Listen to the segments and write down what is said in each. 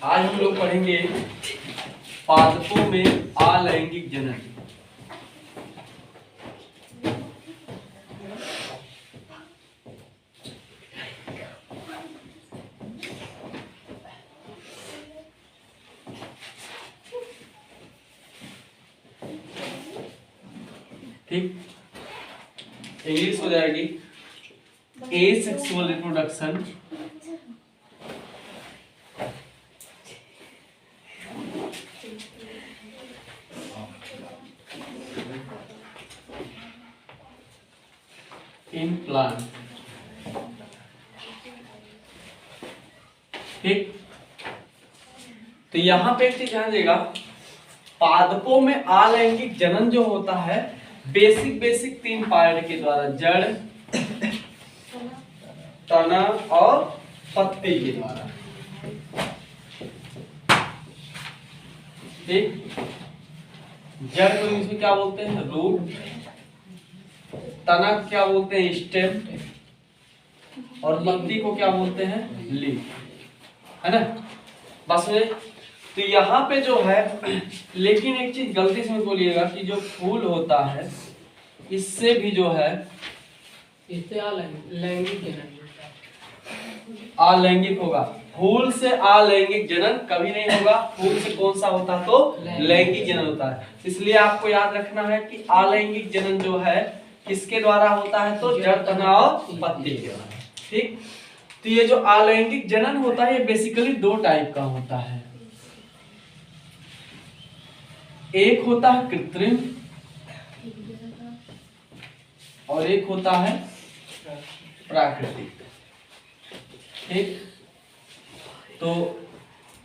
आज हम लोग पढ़ेंगे पादपों में अलैंगिक जनन। ठीक, इंग्लिश हो जाएगी एसेक्सुअल रिप्रोडक्शन इन प्लांट। ठीक, तो यहां पे एक चीज ध्यान देगा, पादपों में अलैंगिक जनन जो होता है बेसिक तीन पार्ट के द्वारा, जड़, तना और पत्ते के द्वारा। ठीक, जड़ को इंग्लिश में क्या बोलते हैं? रूट। तना को क्या बोलते हैं? स्टेम। और पत्ती को क्या बोलते हैं? लीफ, है ना? बस में तो यहाँ पे जो है, लेकिन एक चीज गलती से मत बोलिएगा कि जो फूल होता है इससे भी जो है इससे अलैंगिक जनन अलैंगिक होगा। फूल से अलैंगिक जनन कभी नहीं होगा। फूल से कौन सा होता है? तो लैंगिक जनन होता है। इसलिए आपको याद रखना है कि अलैंगिक जनन जो है किसके द्वारा होता है? तो जड़, तना और पत्ती के द्वारा। ठीक, तो ये जो अलैंगिक जनन होता है ये बेसिकली दो टाइप का होता है। एक होता है कृत्रिम और एक होता है प्राकृतिक। ठीक, तो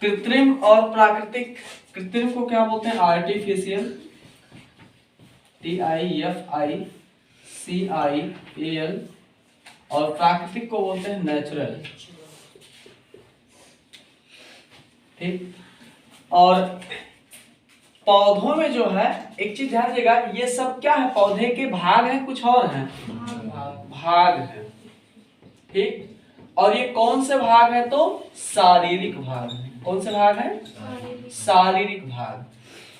कृत्रिम और प्राकृतिक, कृत्रिम को क्या बोलते हैं? आर्टिफिशियल, TIFICIAL, और प्राकृतिक को बोलते हैं नेचुरल। ठीक, और पौधों में जो है एक चीज ध्यान देगा, ये सब क्या है? पौधे के भाग हैं, कुछ और हैं? भाग हैं। ठीक, और ये कौन से भाग है? तो शारीरिक भाग है। कौन से भाग है? शारीरिक भाग।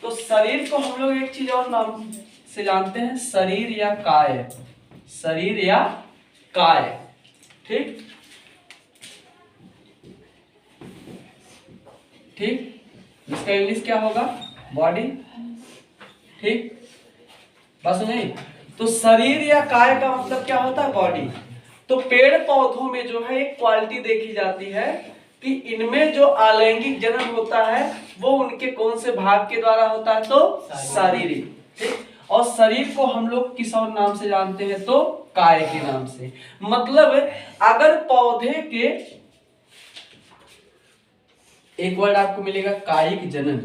तो शरीर को हम लोग एक चीज और नाम से जानते हैं, शरीर या काय। शरीर या काय। ठीक, ठीक, इसका इंग्लिश क्या होगा? बॉडी। ठीक, बस नहीं, तो शरीर या काय का मतलब क्या होता है? बॉडी। तो पेड़ पौधों में जो है एक क्वालिटी देखी जाती है कि इनमें जो अलैंगिक जनन होता है वो उनके कौन से भाग के द्वारा होता है? तो शारीरिक। ठीक, और शरीर को हम लोग किस और नाम से जानते हैं? तो काय के नाम से। मतलब अगर पौधे के, एक वर्ड आपको मिलेगा कायिक जनन।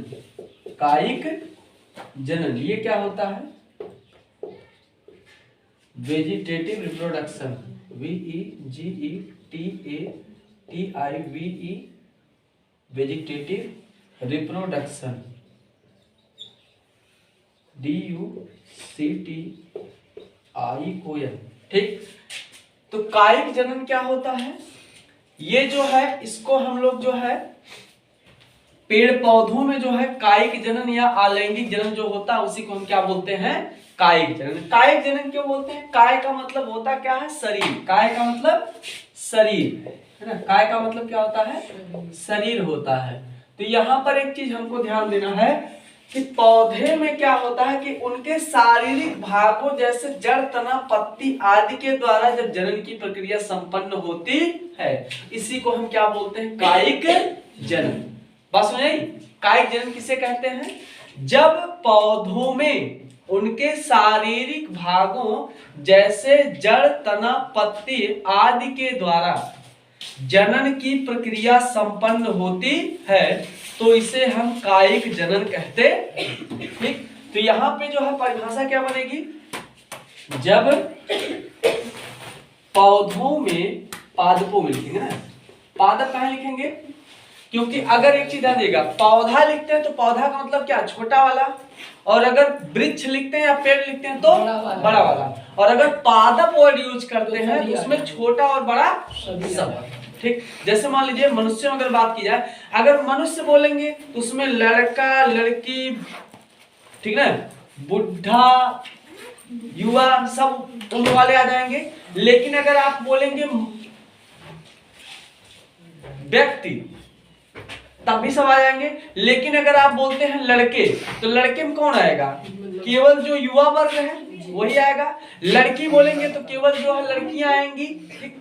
कायिक जनन ये क्या होता है? Vegetative reproduction, VEGETATIVE, vegetative reproduction, DUCTION। ठीक, तो कायिक जनन क्या होता है? ये जो है इसको हम लोग जो है पेड़ पौधों में जो है कायिक जनन या अलैंगिक जनन जो होता है उसी को हम क्या बोलते हैं? कायिक जनन। कायिक जनन क्यों बोलते हैं? काय का मतलब होता क्या है? शरीर। काय का मतलब शरीर है ना? काय का मतलब क्या होता है? शरीर होता है। तो यहाँ पर एक चीज हमको ध्यान देना है कि पौधे में क्या होता है कि उनके शारीरिक भागों जैसे जड़, तना, पत्ती आदि के द्वारा जब जनन की प्रक्रिया संपन्न होती है, इसी को हम क्या बोलते हैं? कायिक जनन। बस नहीं, कायिक जनन किसे कहते हैं? जब पौधों में उनके शारीरिक भागों जैसे जड़, तना, पत्ती आदि के द्वारा जनन की प्रक्रिया संपन्न होती है तो इसे हम कायिक जनन कहते हैं। ठीक, तो यहाँ पे जो है परिभाषा क्या बनेगी? जब पौधों में, पादपों में लिखेंगे ना, पादप कहाँ लिखेंगे? क्योंकि अगर एक चीज ध्यान देगा, पौधा लिखते हैं तो पौधा का मतलब क्या? छोटा वाला। और अगर वृक्ष लिखते हैं या पेड़ लिखते हैं तो बड़ा वाला। और अगर पादप वर्ड यूज करते हैं तो उसमें छोटा और बड़ा सब। ठीक, जैसे मान लीजिए मनुष्य में अगर बात की जाए, अगर मनुष्य बोलेंगे तो उसमें लड़का लड़की, ठीक ना, बुढ़ा युवा सब उम्र वाले आ जाएंगे। लेकिन अगर आप बोलेंगे व्यक्ति तब भी सब आ जाएंगे। लेकिन अगर आप बोलते हैं लड़के तो लड़के में कौन आएगा? केवल जो युवा वर्ग है वही आएगा। लड़की बोलेंगे तो केवल जो है लड़कियां आएंगी,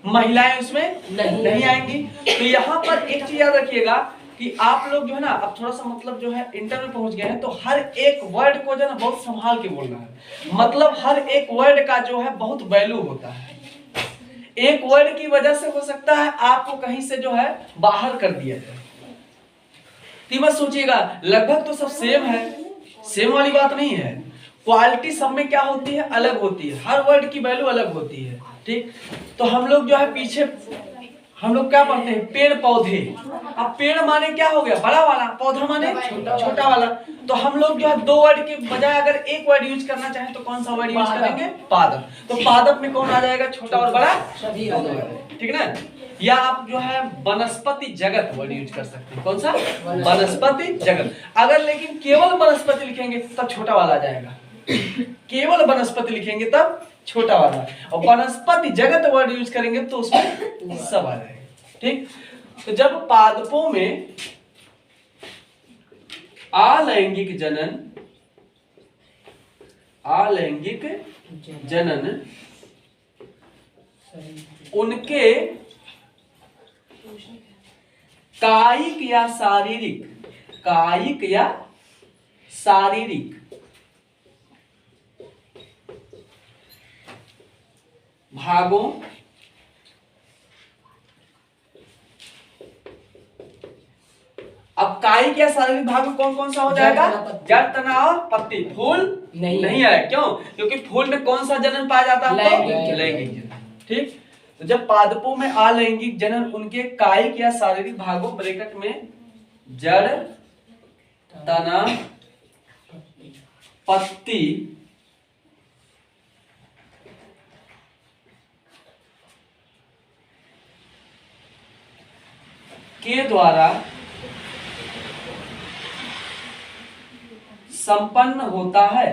महिलाएं उसमें नहीं आएंगी। तो यहाँ पर एक चीज याद रखिएगा कि आप लोग जो है ना, अब थोड़ा सा मतलब जो है इंटर में पहुंच गए हैं, तो हर एक वर्ड को जो है ना बहुत संभाल के बोलना है। मतलब हर एक वर्ड का जो है बहुत वैल्यू होता है। एक वर्ड की वजह से हो सकता है आपको कहीं से जो है बाहर कर दिया जाए। तो बस सोचिएगा, लगभग तो सब सेम है, सेम वाली बात नहीं है। क्वालिटी सब में क्या होती है? अलग होती है। हर वर्ड की वैल्यू अलग होती है। ठीक, तो हम लोग जो है पीछे हम लोग क्या पढ़ते हैं? पेड़ पौधे। अब पेड़ माने क्या हो गया? बड़ा वाला, पौधा माने छोटा वाला। तो हम लोग जो है दो वर्ड के बजाय अगर एक वर्ड यूज करना चाहें तो कौन सा वर्ड यूज करेंगे? पादप। तो पादप में कौन आ जाएगा? छोटा और बड़ा सभी आ जाएगा। ठीक ना? या आप जो है वनस्पति जगत वर्ड यूज कर सकते हैं। कौन सा? वनस्पति जगत। अगर लेकिन केवल वनस्पति लिखेंगे तब छोटा वाला आ जाएगा। केवल वनस्पति लिखेंगे तब छोटा वाला, और वनस्पति जगत वर्ड यूज करेंगे तो उसमें सब आ जाएगा। ठीक, तो जब पादपों में अलैंगिक जनन उनके कायिक या शारीरिक भागों अब कायिक या शारीरिक भाग में कौन कौन सा हो जाएगा? जड़, तना और पत्ती। फूल नहीं आए। क्यों? क्योंकि फूल में कौन सा जनन पाया जाता है? लैंगिक जनन। ठीक, तो जब पादपों में अलैंगिक जनन उनके कायिक या शारीरिक भागों ब्रैकेट में जड़, तना, पत्ती के द्वारा संपन्न होता है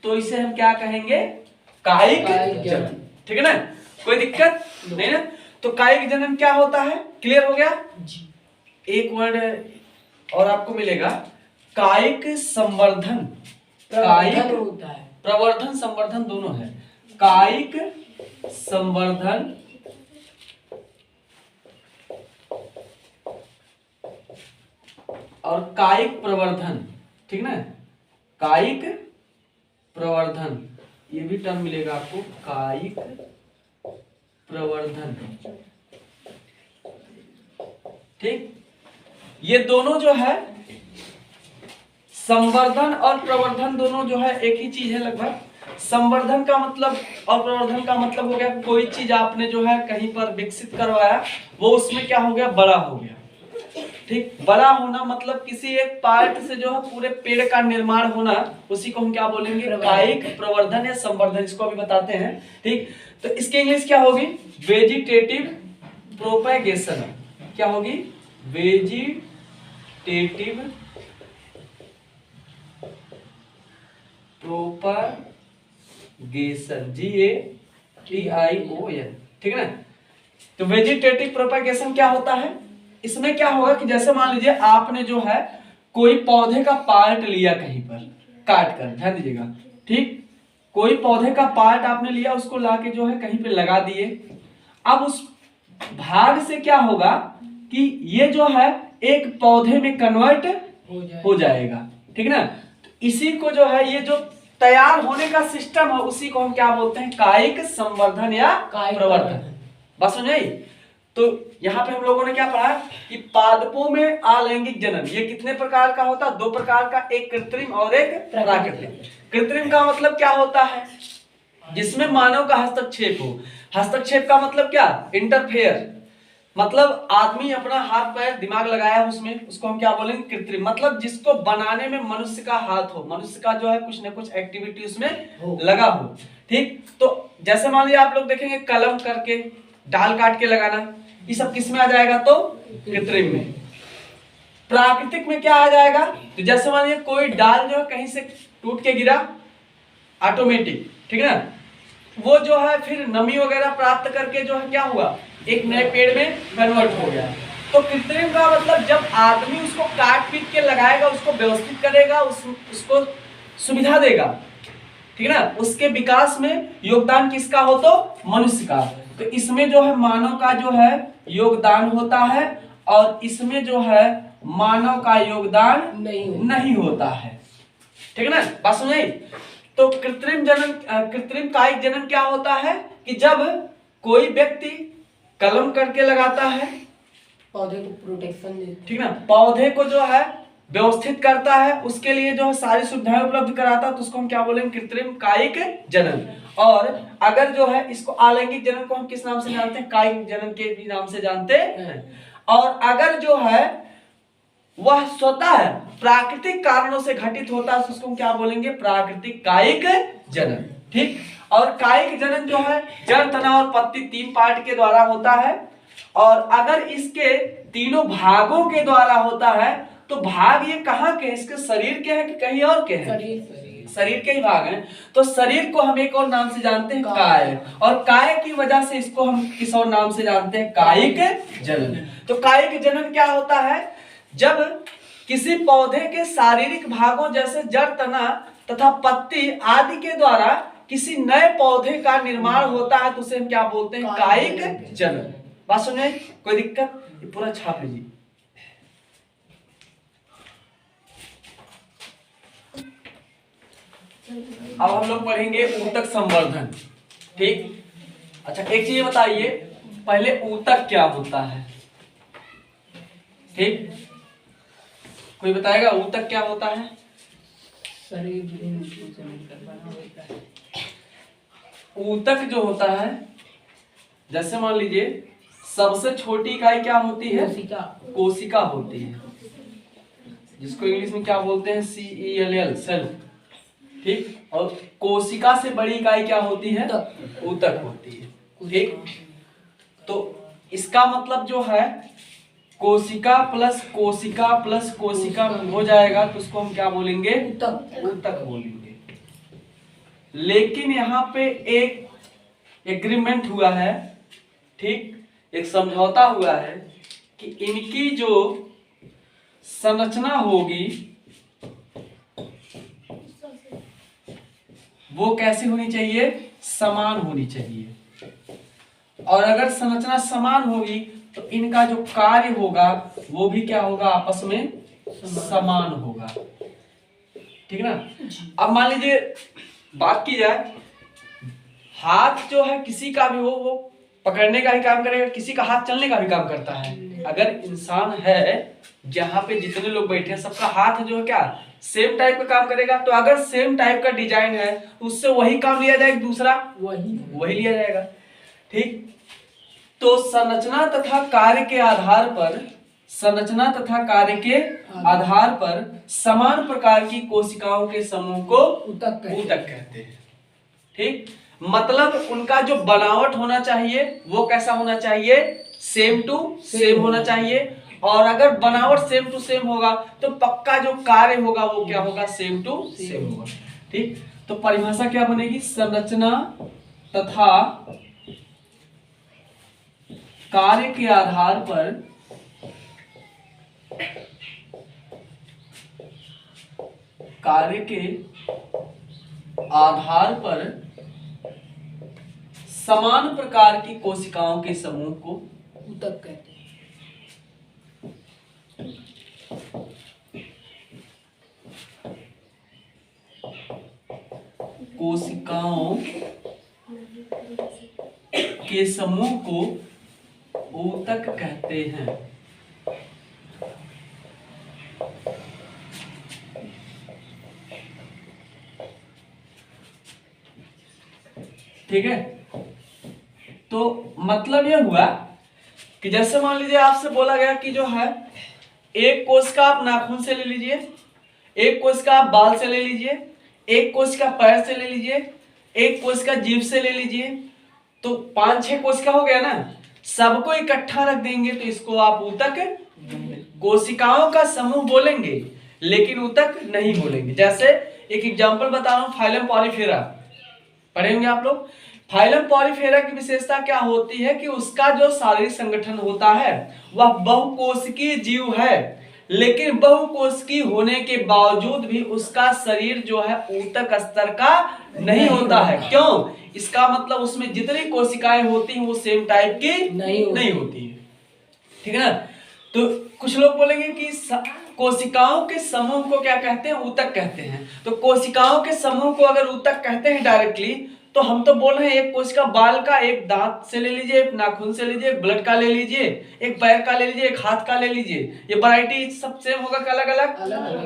तो इसे हम क्या कहेंगे? कायिक जनन। ठीक है ना? कोई दिक्कत नहीं ना? तो कायिक जनन क्या होता है? क्लियर हो गया? एक वर्ड और आपको मिलेगा, कायिक संवर्धन। कायिक होता है, प्रवर्धन संवर्धन दोनों है। कायिक संवर्धन और कायिक प्रवर्धन। ठीक ना? कायिक प्रवर्धन, ये भी टर्म मिलेगा आपको, कायिक प्रवर्धन। ठीक, ये दोनों जो है संवर्धन और प्रवर्धन दोनों जो है एक ही चीज है लगभग। संवर्धन का मतलब और प्रवर्धन का मतलब हो गया कोई चीज आपने जो है कहीं पर विकसित करवाया, वो उसमें क्या हो गया? बड़ा हो गया। ठीक, बड़ा होना मतलब किसी एक पार्ट से जो है पूरे पेड़ का निर्माण होना, उसी को हम क्या बोलेंगे? कायिक प्रवर्धन या संवर्धन। इसको अभी बताते हैं। ठीक, तो इसकी इंग्लिश क्या होगी? Vegetative propagation. क्या होगी? Vegetative propagation, GATION। ठीक है ना? तो वेजिटेटिव प्रोपेगेशन क्या होता है? इसमें क्या होगा कि जैसे मान लीजिए आपने जो है कोई पौधे का पार्ट लिया कहीं पर काट कर, ध्यान दीजिएगा। ठीक, कोई पौधे का पार्ट आपने लिया, उसको लाके जो है कहीं पे लगा दिए। अब उस भाग से क्या होगा कि ये जो है एक पौधे में कन्वर्ट हो जाएगा। ठीक ना? इसी को जो है ये जो तैयार होने का सिस्टम है उसी को हम क्या बोलते हैं? कायिक संवर्धन या प्रवर्धन। बस समझ आई? तो यहाँ पे हम लोगों ने क्या पढ़ा कि पादपों में अलैंगिक जनन ये कितने प्रकार का होता है? दो प्रकार का, एक कृत्रिम और एक प्राकृतिक। कृत्रिम का मतलब क्या होता है? जिसमें मानव का हस्तक्षेप हो। हस्तक्षेप का मतलब क्या? इंटरफेयर। मतलब आदमी अपना हाथ पैर दिमाग लगाया है उसमें, उसको हम क्या बोलेंगे? कृत्रिम। मतलब जिसको बनाने में मनुष्य का हाथ हो, मनुष्य का जो है कुछ ना कुछ एक्टिविटी उसमें लगा हो। ठीक, तो जैसे मान लीजिए आप लोग देखेंगे कलम करके डाल काट के लगाना, ये सब किस में आ जाएगा? तो कृत्रिम में। प्राकृतिक में क्या आ जाएगा? तो जैसे मान लीजिए कोई डाल जो है कहीं से टूट के गिरा, ऑटोमेटिक, ठीक है ना, वो जो है फिर नमी वगैरह प्राप्त करके जो है क्या हुआ, एक नए पेड़ में कन्वर्ट हो गया। तो कृत्रिम का मतलब जब आदमी उसको काट पीट के लगाएगा, उसको व्यवस्थित करेगा, उसको सुविधा देगा, ठीक है ना, उसके विकास में योगदान किसका हो? तो मनुष्य का। तो इसमें जो है मानव का जो है योगदान होता है, और इसमें जो है मानव का योगदान नहीं होता है। ठीक है ना, बात समझ आई? तो कृत्रिम जनन, कृत्रिम कायिक जनन क्या होता है कि जब कोई व्यक्ति कलम करके लगाता है, पौधे को प्रोटेक्शन देता है, ठीक ना, पौधे को जो है व्यवस्थित करता है, उसके लिए जो है सारी सुविधाएं उपलब्ध कराता है, तो उसको हम क्या बोलेंगे? कृत्रिम कायिक जनन। और अगर जो है इसको अलैंगिक जनन को हम किस नाम से जानते हैं? कायिक जनन के भी नाम से जानते हैं। और अगर जो है वह स्वतः प्राकृतिक कारणों से घटित होता है, उसको हम क्या बोलेंगे? प्राकृतिक कायिक जनन। ठीक, और कायिक जनन जो है जड़, तना और पत्ती 3 पार्ट के द्वारा होता है, और अगर इसके तीनों भागों के द्वारा होता है तो भाग ये कहाँ के? इसके शरीर के हैं कि कहीं और के हैं? शरीर के ही भाग हैं। तो शरीर को हम एक और नाम से जानते हैं, काय, और काय की वजह से इसको हम किस और नाम से जानते हैं? कायिक जनन। तो कायिक जनन क्या होता है? जब किसी पौधे के शारीरिक भागों जैसे जड़, तना तथा पत्ती आदि के द्वारा किसी नए पौधे का निर्माण होता है, तो उसे हम क्या बोलते हैं? कायिक जनन। बात सुनिए, कोई दिक्कत? ये पूरा छाप लीजिए। अब हम लोग पढ़ेंगे ऊतक संवर्धन। ठीक, अच्छा एक चीज बताइए, पहले ऊतक क्या होता है? ठीक, कोई बताएगा ऊतक क्या होता है? शरीर ऊतक जो होता है, जैसे मान लीजिए सबसे छोटी इकाई क्या होती है? कोशिका होती है, जिसको इंग्लिश में क्या बोलते हैं? CELL, cell. ठीक, और कोशिका से बड़ी इकाई क्या होती है? ऊतक होती है। ठीक, तो इसका मतलब जो है कोशिका प्लस कोशिका प्लस कोशिका हो जाएगा, तो उसको हम क्या बोलेंगे? ऊतक बोलेंगे। लेकिन यहाँ पे एक एग्रीमेंट हुआ है, ठीक, एक समझौता हुआ है कि इनकी जो संरचना होगी वो कैसी होनी चाहिए? समान होनी चाहिए। और अगर संरचना समान होगी तो इनका जो कार्य होगा वो भी क्या होगा? आपस में समान होगा। ठीक है ना। अब मान लीजिए बात की जाए, हाथ जो है किसी का भी हो, वो पकड़ने का ही काम करेगा, किसी का हाथ चलने का भी काम करता है। अगर इंसान है, जहां पे जितने लोग बैठे हैं सबका हाथ जो है क्या सेम टाइप का काम करेगा, तो अगर सेम टाइप का डिजाइन है उससे वही काम लिया जाएगा, दूसरा वही लिया जाएगा। ठीक, तो संरचना तथा कार्य के आधार पर, संरचना तथा कार्य के आधार पर समान प्रकार की कोशिकाओं के समूह को ऊतक कहते हैं। ठीक, मतलब उनका जो बनावट होना चाहिए वो कैसा होना चाहिए? सेम टू सेम होना चाहिए। और अगर बनावट सेम टू सेम होगा तो पक्का जो कार्य होगा वो क्या होगा? सेम टू सेम होगा। ठीक, तो परिभाषा क्या बनेगी? संरचना तथा कार्य के आधार पर समान प्रकार की कोशिकाओं के समूह को ऊतक कहते हैं। कोशिकाओं के समूह को ऊतक कहते हैं। ठीक है, तो मतलब यह हुआ कि जैसे मान लीजिए आपसे बोला गया कि जो है एक कोशिका आप नाखून से ले लीजिए, एक कोशिका आप बाल से ले लीजिए, एक कोशिका पैर से ले लीजिए, एक कोशिका जीभ से ले लीजिए, तो 5-6 कोशिका हो गया ना। सबको इकट्ठा रख देंगे तो इसको आप ऊतक, कोशिकाओं का समूह बोलेंगे लेकिन ऊतक नहीं बोलेंगे। जैसे एक एग्जांपल बता रहा हूं, फाइलम पॉलीफेरा पढ़ेंगे आप लोग। फाइलम पॉलीफेरा की विशेषता क्या होती है कि उसका जो शारीरिक संगठन होता है वह बहुकोशिकीय जीव है, लेकिन बहुकोशिकीय होने के बावजूद भी उसका शरीर जो है ऊतक स्तर का नहीं होता है। क्यों? इसका मतलब उसमें जितनी कोशिकाएं होती हैं वो सेम टाइप की नहीं होती है। ठीक है ना। तो कुछ लोग बोलेंगे कि कोशिकाओं के समूह को क्या कहते हैं? ऊतक कहते हैं। तो कोशिकाओं के समूह को अगर ऊतक कहते हैं डायरेक्टली, तो हम तो बोल रहे हैं एक कोशिका बाल का, एक दांत से ले लीजिए, एक नाखून से लीजिए, एक ब्लड का ले लीजिए, एक पैर का ले लीजिए, एक हाथ का ले लीजिए। ये वैरायटी सब सेम होगा कि अलग अलग?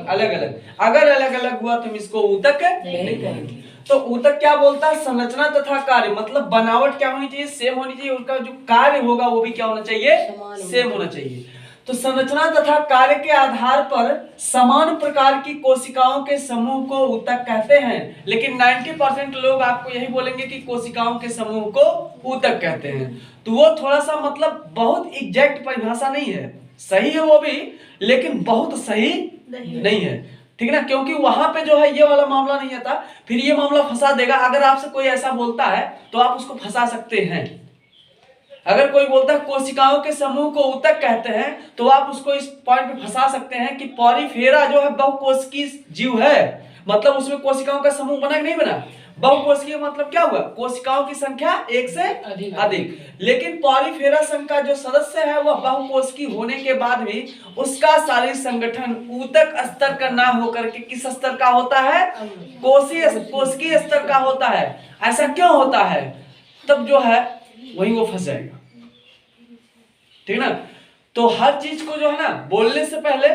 अलग अलग। अगर अलग अलग हुआ तो हम इसको ऊतक नहीं कहेंगे। तो ऊतक क्या बोलता है? संरचना तथा कार्य, मतलब बनावट क्या होनी चाहिए? सेम होनी चाहिए। उनका जो कार्य होगा वो भी क्या होना चाहिए? सेम होना चाहिए। तो संरचना तथा कार्य के आधार पर समान प्रकार की कोशिकाओं के समूह को ऊतक कहते हैं, लेकिन 90% लोग आपको यही बोलेंगे कि कोशिकाओं के समूह को ऊतक कहते हैं। तो वो थोड़ा सा मतलब बहुत एग्जैक्ट परिभाषा नहीं है, सही है वो भी, लेकिन बहुत सही नहीं है। ठीक है ना, क्योंकि वहां पे जो है ये वाला मामला नहीं आता, फिर ये मामला फंसा देगा। अगर आपसे कोई ऐसा बोलता है तो आप उसको फंसा सकते हैं। अगर कोई बोलता है कोशिकाओं के समूह को ऊतक कहते हैं तो आप उसको इस पॉइंट पे फंसा सकते हैं कि पॉलीफेरा जो है बहुकोशिकीय जीव है, मतलब उसमें कोशिकाओं का समूह बना कि नहीं बना? बहुकोशिकीय मतलब क्या हुआ? कोशिकाओं की संख्या एक से अधिक। लेकिन पॉलीफेरा संघ का जो सदस्य है वह बहुकोशिकीय होने के बाद भी उसका शारीरिक संगठन ऊतक स्तर का ना होकर के किस स्तर का होता है? कोशिकीय स्तर का होता है। ऐसा क्यों होता है? तब जो है वही वो फंस जाएगा। ठीक है ना। तो हर चीज को जो है ना बोलने से पहले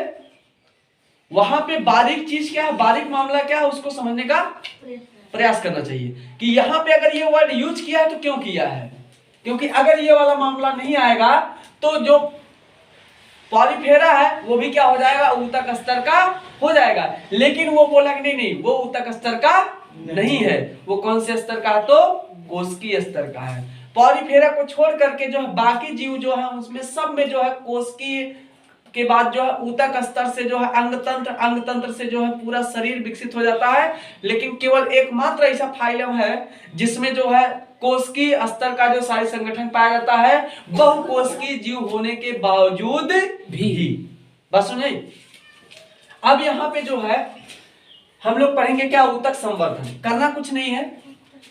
वहां पे बारीक चीज क्या है, बारीक मामला क्या है, उसको समझने का प्रयास करना चाहिए कि यहां पे अगर ये वर्ड यूज किया है तो क्यों किया है। क्योंकि अगर ये वाला मामला नहीं आएगा तो जो पॉलीफेरा है वो भी क्या हो जाएगा? ऊतक स्तर का हो जाएगा। लेकिन वो बोला कि नहीं वो ऊतक स्तर का नहीं है। वो कौन से स्तर का है? तो कोशिकीय स्तर का है। पॉलीफेरा को छोड़ करके जो है बाकी जीव जो है उसमें सब में जो है कोशिकीय के बाद जो है ऊतक स्तर से जो है अंगतंत्र से जो है पूरा शरीर विकसित हो जाता है। लेकिन केवल एकमात्र ऐसा फाइलम है जिसमें जो है कोशिकीय स्तर का जो शारीरिक संगठन पाया जाता है बहुकोशिकीय जीव होने के बावजूद भी। बस सुनिए, अब यहाँ पे जो है हम लोग पढ़ेंगे क्या? ऊतक संवर्धन। करना कुछ नहीं है।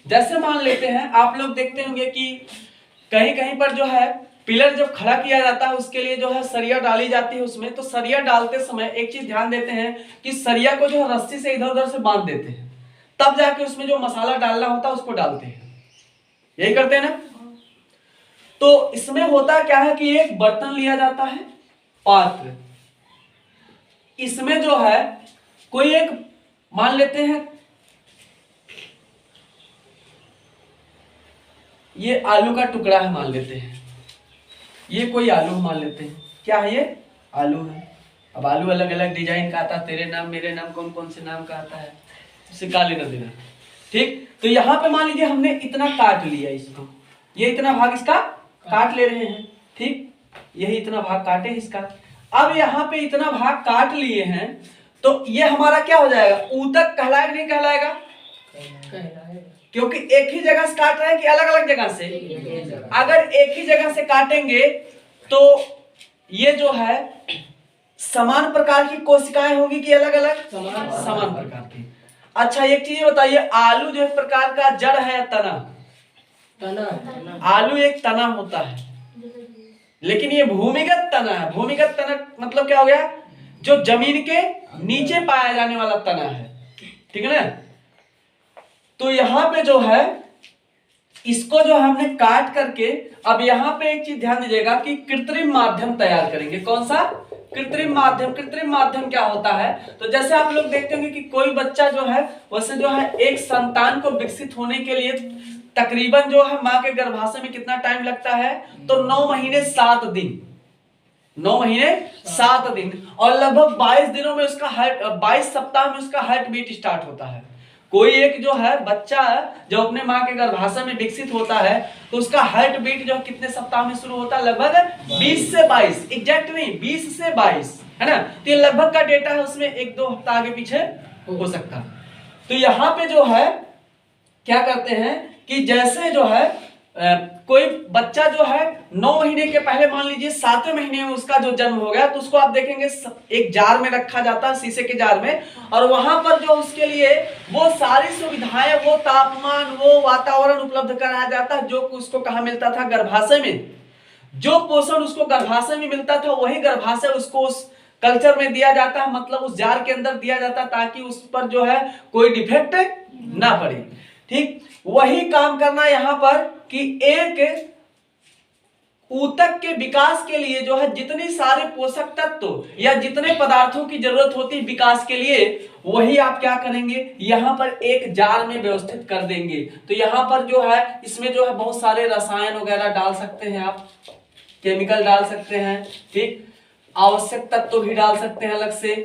जैसे मान लेते हैं आप लोग देखते होंगे कि कहीं कहीं पर जो है पिलर जब खड़ा किया जाता है उसके लिए जो है सरिया डाली जाती है उसमें। तो सरिया डालते समय एक चीज ध्यान देते हैं कि सरिया को जो है रस्सी से इधर उधर से बांध देते हैं, तब जाके उसमें जो मसाला डालना होता है उसको डालते हैं। यही करते हैं ना। तो इसमें होता क्या है कि एक बर्तन लिया जाता है, पात्र, इसमें जो है कोई एक मान लेते हैं ये आलू का टुकड़ा है, मान लेते हैं ये कोई आलू मान लेते हैं। क्या है? ये आलू है। अब आलू अलग अलग डिजाइन का आता है, तेरे नाम मेरे नाम कौन कौन से नाम का आता है, उसे का लेना देना। ठीक। तो यहाँ पे मान लीजिए हमने इतना काट लिया इसको, ये इतना भाग इसका काट ले रहे हैं। ठीक, यही इतना भाग काटे इसका। अब यहाँ पे इतना भाग काट लिए हैं तो ये हमारा क्या हो जाएगा? ऊतक कहलाएगा नहीं कहलाएगा? क्योंकि एक ही जगह से काट रहे हैं कि अलग अलग जगह से? अगर एक ही जगह से काटेंगे तो ये जो है समान प्रकार की कोशिकाएं होगी कि अलग अलग? समान प्रकार की। अच्छा एक चीज बताइए, आलू जो एक प्रकार का जड़ है, तना। आलू एक तना होता है, लेकिन ये भूमिगत तना है। भूमिगत तना मतलब क्या हो गया? जो जमीन के नीचे पाया जाने वाला तना है। ठीक है ना। तो यहाँ पे जो है इसको जो हमने काट करके, अब यहाँ पे एक चीज ध्यान दीजिएगा कि कृत्रिम माध्यम तैयार करेंगे। कौन सा? कृत्रिम माध्यम। कृत्रिम माध्यम क्या होता है? तो जैसे आप लोग देखते होंगे कि कोई बच्चा जो है वैसे जो है एक संतान को विकसित होने के लिए तकरीबन जो है माँ के गर्भाशय में कितना टाइम लगता है, तो 9 महीने 7 दिन, 9 महीने 7 दिन, और लगभग 22 दिनों में उसका 22 सप्ताह में उसका हार्ट बीट स्टार्ट होता है। कोई एक जो है बच्चा जब अपने माँ के गर्भाशय में विकसित होता है तो उसका हार्ट बीट जो कितने सप्ताह में शुरू होता है, लगभग 20 से 22, एग्जैक्ट नहीं 20 से 22, है ना। तो ये लगभग का डेटा है, उसमें 1-2 हफ्ता आगे पीछे हो सकता है। तो यहाँ पे जो है क्या करते हैं कि जैसे जो है कोई बच्चा जो है 9 महीने के पहले, मान लीजिए 7वें महीने में उसका जो जन्म हो गया, तो उसको आप देखेंगे एक जार में रखा जाता है, शीशे के जार में, और वहां पर जो उसके लिए वो सारी सुविधाएं, वो तापमान, वो वातावरण उपलब्ध कराया जाता है जो उसको कहाँ मिलता था, गर्भाशय में। जो पोषण उसको गर्भाशय में मिलता था वही गर्भाशय उसको उस कल्चर में दिया जाता है, मतलब उस जार के अंदर दिया जाता है, ताकि उस पर जो है कोई डिफेक्ट ना पड़े। ठीक वही काम करना यहां पर कि एक ऊतक के विकास के लिए जो है जितने सारे पोषक तत्व या जितने पदार्थों की जरूरत होती है विकास के लिए, वही आप क्या करेंगे, यहां पर एक जार में व्यवस्थित कर देंगे। तो यहां पर जो है इसमें जो है बहुत सारे रसायन वगैरह डाल सकते हैं, आप केमिकल डाल सकते हैं, ठीक, आवश्यक तत्व भी डाल सकते हैं, अलग से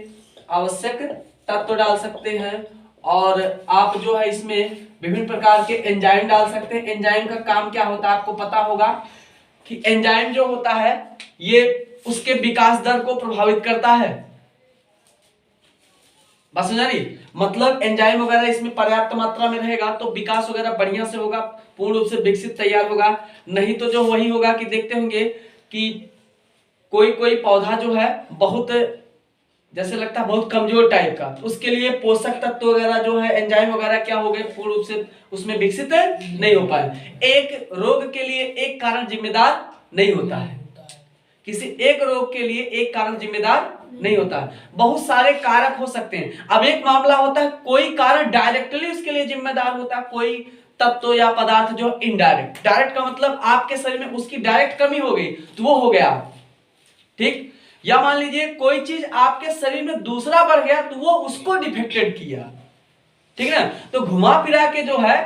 आवश्यक तत्व डाल सकते हैं, और आप जो है इसमें विभिन्न प्रकार के एंजाइम डाल सकते हैं। एंजाइम का काम क्या होता है आपको पता होगा कि एंजाइम जो होता है ये उसके विकास दर को प्रभावित करता है। बस समझा नहीं, मतलब एंजाइम वगैरह इसमें पर्याप्त मात्रा में रहेगा तो विकास वगैरह बढ़िया से होगा, पूर्ण रूप से विकसित तैयार होगा। नहीं तो जो वही होगा कि देखते होंगे कि कोई कोई पौधा जो है बहुत जैसे लगता है बहुत कमजोर टाइप का, उसके लिए पोषक तत्व वगैरह जो है एंजाइम वगैरह क्या हो गए, पूर्ण रूप से उसमें विकसित नहीं हो पाए। एक रोग के लिए एक कारण जिम्मेदार नहीं होता है, किसी एक रोग के लिए एक कारण जिम्मेदार नहीं होता है, बहुत सारे कारक हो सकते हैं। अब एक मामला होता है कोई कारण डायरेक्टली उसके लिए जिम्मेदार होता है, कोई तत्व या पदार्थ जो इनडायरेक्ट, डायरेक्ट का मतलब आपके शरीर में उसकी डायरेक्ट कमी हो गई तो वो हो गया, ठीक। या मान लीजिए कोई चीज आपके शरीर में दूसरा बढ़ गया तो वो उसको डिफेक्टेड किया, ठीक है ना। तो घुमा फिरा के जो है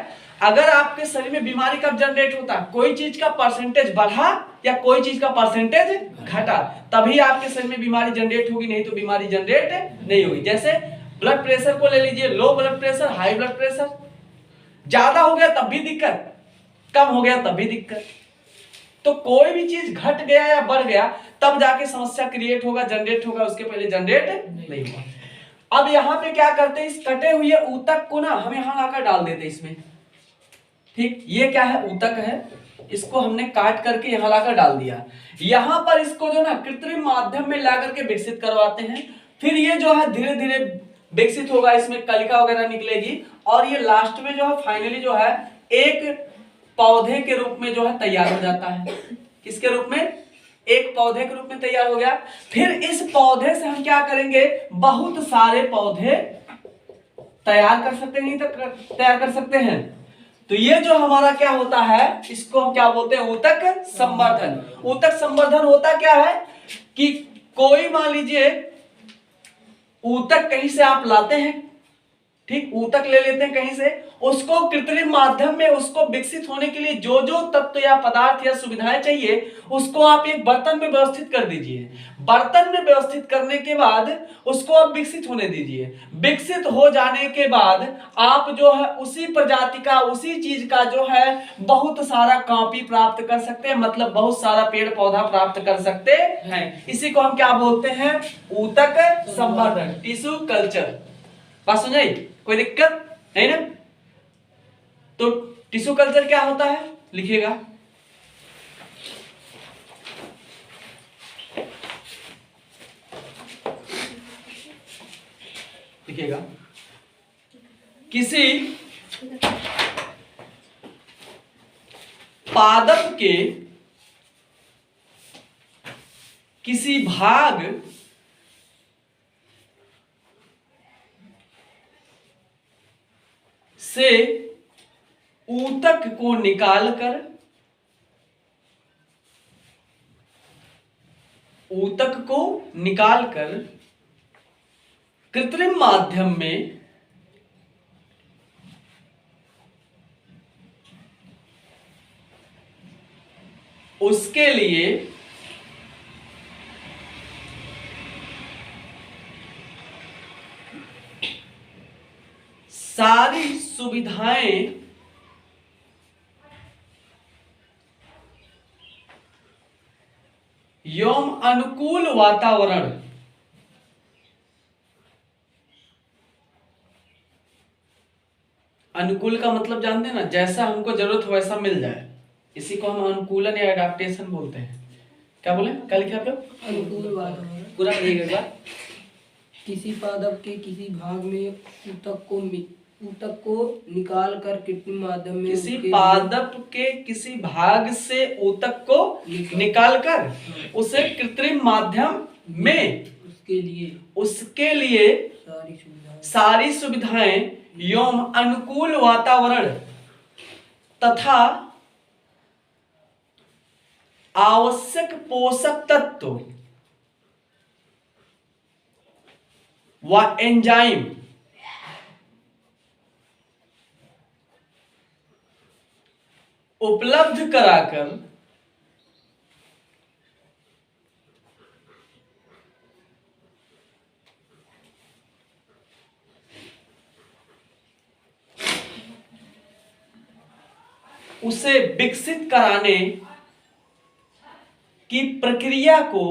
अगर आपके शरीर में बीमारी कब जनरेट होता है, कोई चीज का परसेंटेज बढ़ा या कोई चीज का परसेंटेज घटा, तभी आपके शरीर में बीमारी जनरेट होगी, नहीं तो बीमारी जनरेट नहीं होगी। जैसे ब्लड प्रेशर को ले लीजिए, low blood pressure, high blood pressure, ज्यादा हो गया तब भी दिक्कत, कम हो गया तब भी दिक्कत। तो कोई भी चीज घट गया या बढ़ गया तब जाके समस्या क्रिएट होगा, जनरेट होगा, उसके पहले जनरेट नहीं हुआ। अब यहाँ पे क्या करते हैं, इस कटे हुए ऊतक को ना हम यहाँ लाकर डाल देते हैं इसमें, ठीक। ये क्या है, ऊतक है, इसको हमने काट करके यहाँ लाकर डाल दिया। यहाँ पर इसको जो ना कृत्रिम माध्यम में ला करके विकसित करवाते हैं, फिर ये जो है धीरे धीरे विकसित होगा, इसमें कलिका वगैरह निकलेगी, और ये लास्ट में जो है फाइनली जो है एक पौधे के रूप में जो है तैयार हो जाता है। किसके रूप में, एक पौधे के रूप में तैयार हो गया। फिर इस पौधे से हम क्या करेंगे, बहुत सारे पौधे तैयार कर सकते हैं, नहीं तो तैयार कर सकते हैं। तो ये जो हमारा क्या होता है, इसको हम क्या बोलते हैं, ऊतक संवर्धन। ऊतक संवर्धन होता क्या है कि कोई मान लीजिए ऊतक कहीं से आप लाते हैं, ठीक, ऊतक ले लेते हैं कहीं से, उसको कृत्रिम माध्यम में उसको विकसित होने के लिए जो जो तत्व या पदार्थ या सुविधाएं चाहिए उसको आप एक बर्तन में व्यवस्थित कर दीजिए। बर्तन में व्यवस्थित करने के बाद उसको आप विकसित होने दीजिए। विकसित हो जाने के बाद आप जो है उसी प्रजाति का, उसी चीज का जो है बहुत सारा कॉपी प्राप्त कर सकते हैं, मतलब बहुत सारा पेड़ पौधा प्राप्त कर सकते हैं। इसी को हम क्या बोलते हैं, ऊतक संवर्धन, टिश्यू कल्चर। बात समझाई, कोई दिक्कत नहीं ना। तो टिश्यू कल्चर क्या होता है, लिखिएगा, लिखिएगा, किसी पादप के किसी भाग से ऊतक को निकालकर, ऊतक को निकालकर कृत्रिम माध्यम में उसके लिए सारी सुविधाएं एवं अनुकूल वातावरण अनुकूल का मतलब जानते हैं ना, जैसा हमको जरूरत हो वैसा मिल जाए, इसी को हम अनुकूलन या एडाप्टेशन बोलते हैं। क्या बोले, कल क्या आप लोग? अनुकूल वातावरण। पूरा पढ़िएगा एक बार। किसी पादप के किसी भाग में ऊतक को निकाल कर कृत्रिम माध्यम में किसी उसके पादप के किसी भाग से ऊतक को निकाल कर उसे कृत्रिम माध्यम में उसके लिए सारी सुविधाएं एवं अनुकूल वातावरण तथा आवश्यक पोषक तत्व व एंजाइम उपलब्ध कराकर उसे विकसित कराने की प्रक्रिया को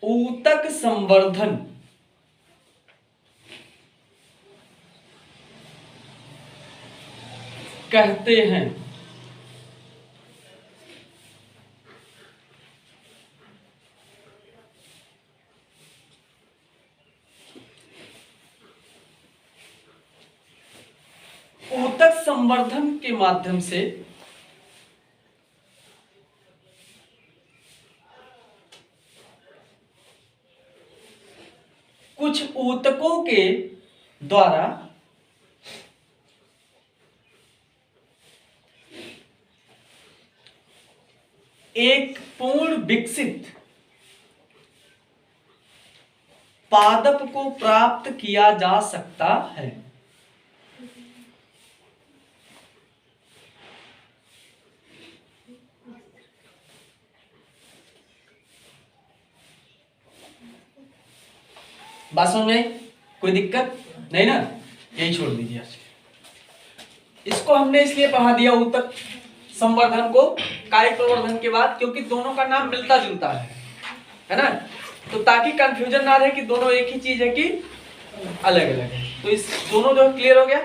ऊतक संवर्धन कहते हैं। ऊतक संवर्धन के माध्यम से कुछ ऊतकों के द्वारा एक पूर्ण विकसित पादप को प्राप्त किया जा सकता है। बात समझ में आई? कोई दिक्कत नहीं ना? यही छोड़ दीजिए आज। इसको हमने इसलिए पढ़ा दिया ऊतक संवर्धन को कायिक प्रवर्धन के बाद, क्योंकि दोनों का नाम मिलता जुलता है ना, तो ताकि कंफ्यूजन ना रहे कि दोनों एक ही चीज है कि अलग अलग है। तो इस दोनों जो क्लियर हो गया।